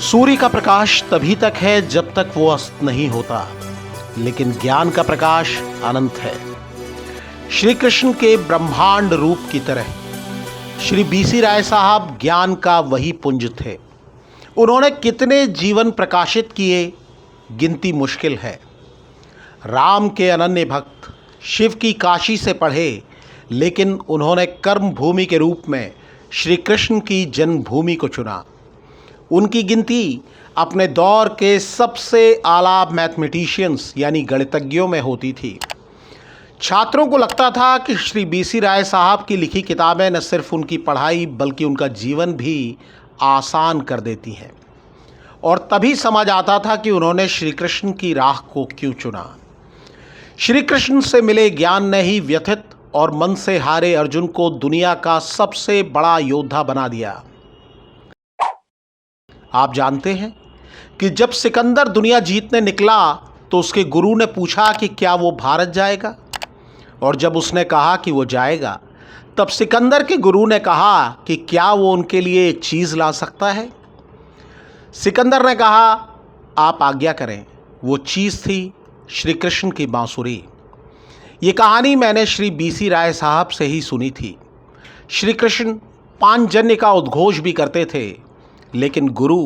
सूर्य का प्रकाश तभी तक है जब तक वो अस्त नहीं होता, लेकिन ज्ञान का प्रकाश अनंत है। श्री कृष्ण के ब्रह्मांड रूप की तरह श्री बीसी राय साहब ज्ञान का वही पुंज थे। उन्होंने कितने जीवन प्रकाशित किए, गिनती मुश्किल है। राम के अनन्य भक्त, शिव की काशी से पढ़े, लेकिन उन्होंने कर्म भूमि के रूप में श्री कृष्ण की जन्मभूमि को चुना। उनकी गिनती अपने दौर के सबसे आला मैथमेटिशियंस यानी गणितज्ञों में होती थी। छात्रों को लगता था कि श्री बीसी राय साहब की लिखी किताबें न सिर्फ उनकी पढ़ाई बल्कि उनका जीवन भी आसान कर देती हैं, और तभी समझ आता था कि उन्होंने श्री कृष्ण की राह को क्यों चुना। श्री कृष्ण से मिले ज्ञान ने ही व्यथित और मन से हारे अर्जुन को दुनिया का सबसे बड़ा योद्धा बना दिया। आप जानते हैं कि जब सिकंदर दुनिया जीतने निकला तो उसके गुरु ने पूछा कि क्या वो भारत जाएगा, और जब उसने कहा कि वो जाएगा, तब सिकंदर के गुरु ने कहा कि क्या वो उनके लिए एक चीज़ ला सकता है। सिकंदर ने कहा, आप आज्ञा करें। वो चीज़ थी श्री कृष्ण की बांसुरी। ये कहानी मैंने श्री बीसी राय साहब से ही सुनी थी। श्री कृष्ण पांचजन्य का उद्घोष भी करते थे, लेकिन गुरु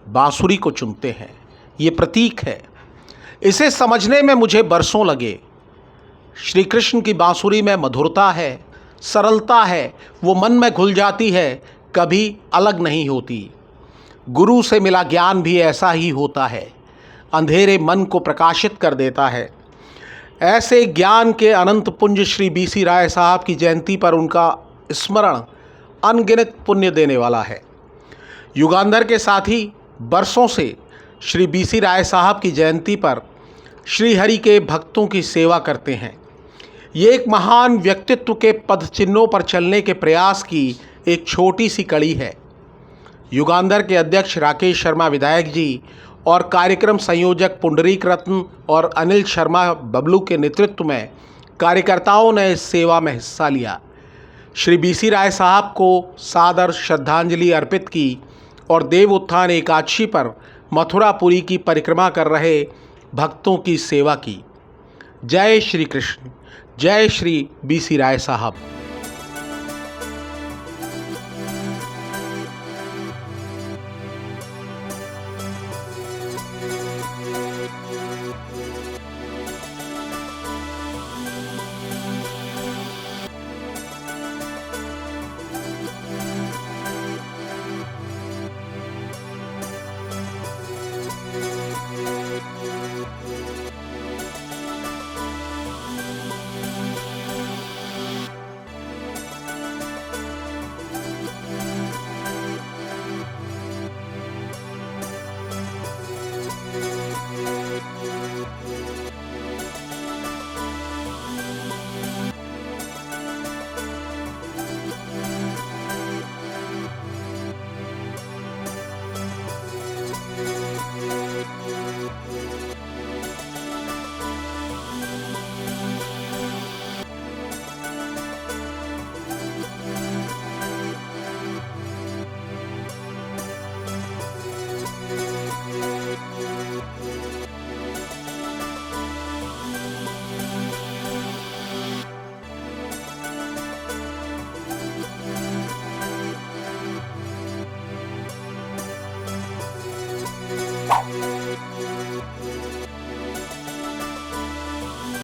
बांसुरी को चुनते हैं। ये प्रतीक है। इसे समझने में मुझे बरसों लगे। श्री कृष्ण की बांसुरी में मधुरता है, सरलता है, वो मन में घुल जाती है, कभी अलग नहीं होती। गुरु से मिला ज्ञान भी ऐसा ही होता है, अंधेरे मन को प्रकाशित कर देता है। ऐसे ज्ञान के अनंत पुंज श्री बीसी राय साहब की जयंती पर उनका स्मरण अनगिनत पुण्य देने वाला है। युगांधर के साथ ही बरसों से श्री बीसी राय साहब की जयंती पर श्री हरि के भक्तों की सेवा करते हैं। ये एक महान व्यक्तित्व के पद चिन्हों पर चलने के प्रयास की एक छोटी सी कड़ी है। युगांधर के अध्यक्ष राकेश शर्मा विधायक जी और कार्यक्रम संयोजक पुंडरीक रत्न और अनिल शर्मा बबलू के नेतृत्व में कार्यकर्ताओं ने इस सेवा में हिस्सा लिया। श्री बीसी राय साहब को सादर श्रद्धांजलि अर्पित की और देव उत्थान एकादशी पर मथुरापुरी की परिक्रमा कर रहे भक्तों की सेवा की। जय श्री कृष्ण, जय श्री बीसी राय साहब। you